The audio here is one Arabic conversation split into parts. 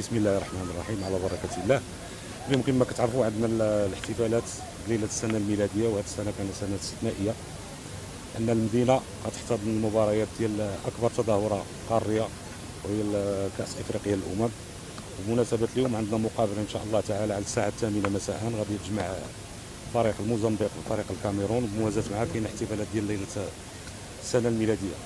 بسم الله الرحمن الرحيم على بركة الله. اليوم كما كتعرفوا عندنا الاحتفالات ليلة السنة الميلادية، وهذه السنة كانت سنة استثنائية أن المدينة غتحتضن المباريات ديال أكبر تظاهرة قارية وهي كأس إفريقيا للأمم. بمناسبة اليوم عندنا مقابلة إن شاء الله تعالى على الساعة 8 مساء غادي يتجمع فريق الموزمبيق وفريق الكاميرون، وبموازاة معها كاين احتفالات ديال ليلة السنة الميلادية.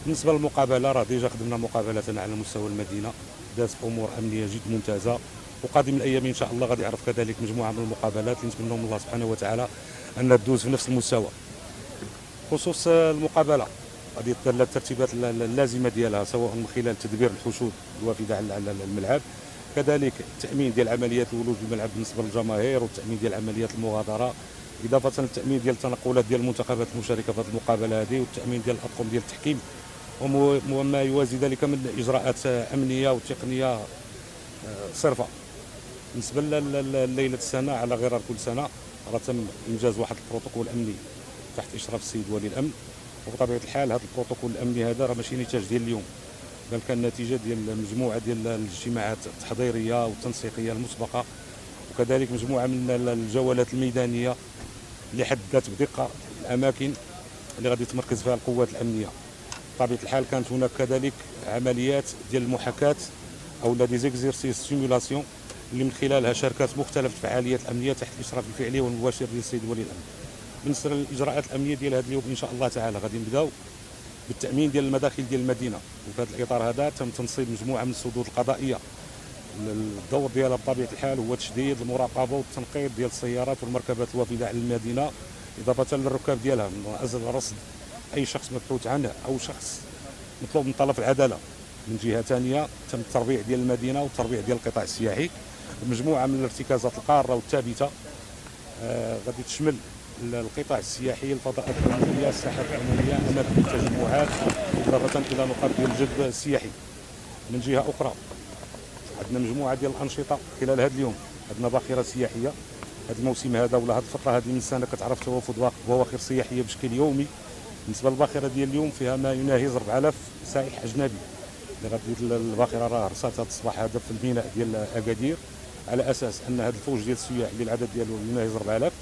بالنسبة للمقابلة راه ديجا خدمنا مقابلة على مستوى المدينة، دازت أمور أمنية جد ممتازة، وقادم الأيام إن شاء الله غادي يعرف كذلك مجموعة من المقابلات اللي نتمنوا من الله سبحانه وتعالى أنها تدوز في نفس المستوى. خصوص المقابلة غادي تدار الترتيبات اللازمة ديالها، سواء من خلال تدبير الحشود الوافدة على الملعب، كذلك التأمين ديال عمليات الولوج بالملعب بالنسبة للجماهير، والتأمين ديال عمليات المغادرة، إضافة للتأمين ديال التنقلات ديال المنتخبات المشاركة في هذه المقابلة هذه، والتأمين ديال الأطقم ديال التحكيم وما يوازي ذلك من إجراءات أمنية وتقنية صرفة. بالنسبة لليلة السنة على غرار كل سنة راه تم إنجاز واحد البروتوكول أمني تحت إشراف السيد ولي الأمن، وبطبيعة الحال هذا البروتوكول الأمني هذا راه ماشي نتاج ديال اليوم، بل كان نتيجة ديال مجموعة ديال الاجتماعات التحضيرية والتنسيقية المسبقة، وكذلك مجموعة من الجولات الميدانية اللي حددت بدقة الأماكن اللي غادي تمركز فيها القوات الأمنية. بطبيعة الحال كانت هناك كذلك عمليات ديال المحاكاة أو دي زيكزيرسيس سيمولاسيون اللي من خلالها شاركت مختلف الفعاليات الأمنية تحت الإشراف الفعلي والمباشر ديال السيد ولي الأمن. بالنسبة للإجراءات الأمنية ديال هذا اليوم إن شاء الله تعالى غادي نبداو بالتأمين ديال المداخل ديال المدينة، وفي هذا الإطار هذا تم تنصيب مجموعة من السدود القضائية. الدور ديالها بطبيعة الحال هو تشديد المراقبة والتنقيب ديال السيارات والمركبات الوافدة على المدينة، إضافة للركاب ديالها من أجل رصد أي شخص مبحوث عنه أو شخص مطلوب من طرف العدالة. من جهة ثانية تم التربيع ديال المدينة والتربيع ديال القطاع السياحي، مجموعة من الارتكازات القارة والثابتة غادي تشمل القطاع السياحي، الفضاءات العمومية، الساحات العمومية، أماكن التجمعات، إضافة إلى نقاط ديال الجذب السياحي. من جهة أخرى عندنا مجموعة ديال الأنشطة خلال هذا اليوم، عندنا باخرة سياحية. هذا الموسم هذا ولا هذه الفترة هذه من السنة كتعرف توافد بواخر سياحية بشكل يومي. بالنسبة للباخرة ديال اليوم فيها ما يناهز 4000 سائح أجنبي اللي غادي الباخرة راه رصات هذا الصباح هذا في الميناء ديال أكادير، على أساس أن هذا الفوج ديال السياح اللي العدد ديالو يناهز 4000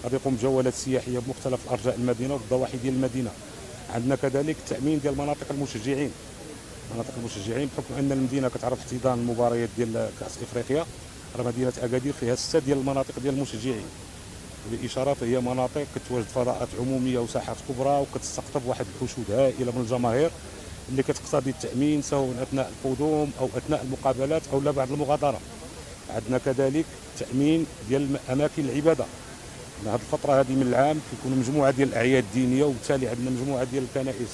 غادي يقوم بجولات سياحية بمختلف أرجاء المدينة والضواحي ديال المدينة. عندنا كذلك التأمين ديال مناطق المشجعين، بحكم أن المدينة كتعرف احتضان المباريات ديال كأس إفريقيا، راه مدينة أكادير فيها 6 ديال المناطق ديال المشجعين، بالإشارة فهي مناطق كتواجد فضاءات عمومية وساحات كبرى وكتستقطب واحد الحشود هائلة من الجماهير اللي كتقتضي التأمين سواء أثناء القدوم أو أثناء المقابلات أو لا بعد المغادرة. عندنا كذلك تأمين ديال أماكن العبادة. هذه الفترة هذه من العام كيكونوا مجموعة ديال الأعياد الدينية، وبالتالي عندنا مجموعة ديال الكنائس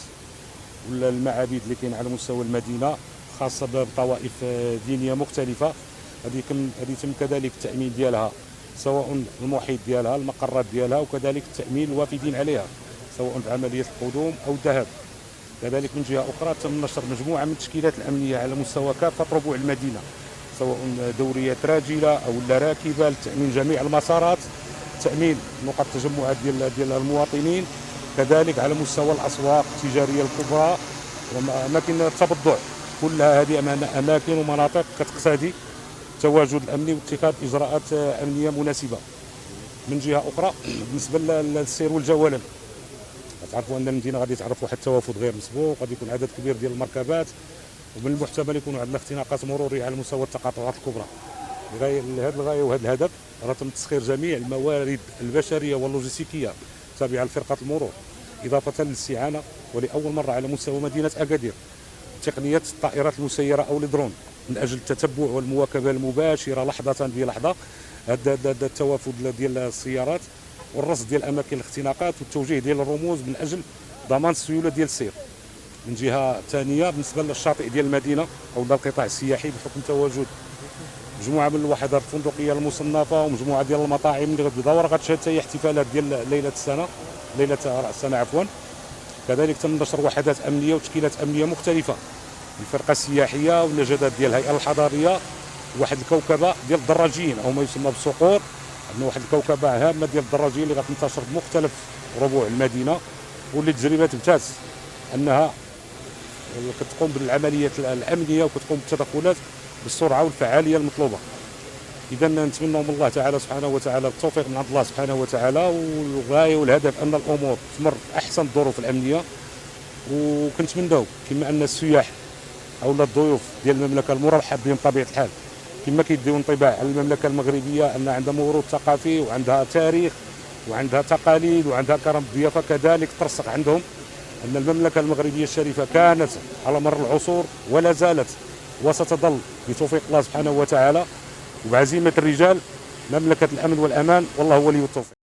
ولا المعابد اللي كاين على مستوى المدينة خاصة بطوائف دينية مختلفة، هذه يتم كذلك التأمين ديالها، سواء المحيط ديالها، المقرات ديالها، وكذلك التأمين الوافدين عليها سواء بعملية القدوم أو الذهاب. كذلك من جهة أخرى تم نشر مجموعة من التشكيلات الأمنية على مستوى كافة ربوع المدينة، سواء دوريات راجلة أو لا راكبة، لتأمين جميع المسارات، تأمين نقاط التجمعات ديال المواطنين، كذلك على مستوى الأسواق التجارية الكبرى وأماكن التبضع. كل هذه أماكن ومناطق كتقتضي التواجد الأمني واتخاذ إجراءات أمنية مناسبة. من جهة أخرى بالنسبة للسير والجولان، تعرفوا أن المدينة غادي تعرف واحد التوافد غير مسبوق، غادي يكون عدد كبير ديال المركبات، ومن المحتمل يكون عندنا اختناقات مرورية على مستوى التقاطعات الكبرى. لهذه الغاية وهذا الهدف راه تم تسخير جميع الموارد البشرية واللوجستيكية تابعة لفرقة المرور، إضافة للاستعانة ولأول مرة على مستوى مدينة أكادير تقنية الطائرات المسيرة أو الدرون من أجل التتبع والمواكبة المباشرة لحظة بلحظة هذا التوافد ديال السيارات، والرصد ديال أماكن الاختناقات والتوجيه ديال الرموز من أجل ضمان السيولة ديال السير. من جهة ثانية بالنسبة للشاطئ ديال المدينة أو القطاع السياحي، بحكم تواجد مجموعة من الوحدات الفندقية المصنفة ومجموعة ديال المطاعم اللي غتبدا غتشهد حتى هي احتفالات ديال ليلة رأس السنة عفوا. كذلك تم نشر وحدات أمنية وتشكيلات أمنية مختلفة، الفرقة السياحية والنجدات ديال الهيئة الحضارية، واحد الكوكبة ديال الدراجين أو ما يسمى بالصقور. عندنا واحد الكوكبة هامة ديال الدراجين اللي غتنتشر بمختلف ربوع المدينة، واللي تجربة تمتاز أنها كتقوم بالعمليات الأمنية وكتقوم بالتدخلات بالسرعه والفعاليه المطلوبه. اذا نتمنى من الله تعالى سبحانه وتعالى التوفيق من عند الله سبحانه وتعالى، والغايه والهدف ان الامور تمر في احسن الظروف الامنيه. وكنتمناو كما ان السياح او الضيوف ديال المملكه المرحب بهم بطبيعه الحال، كما كيديو انطباع على المملكه المغربيه ان عندها موروث ثقافي وعندها تاريخ وعندها تقاليد وعندها كرم الضيافه، كذلك ترسخ عندهم ان المملكه المغربيه الشريفه كانت على مر العصور ولا زالت وستظل بتوفيق الله سبحانه وتعالى وبعزيمه الرجال مملكه الامن والامان، والله ولي التوفيق.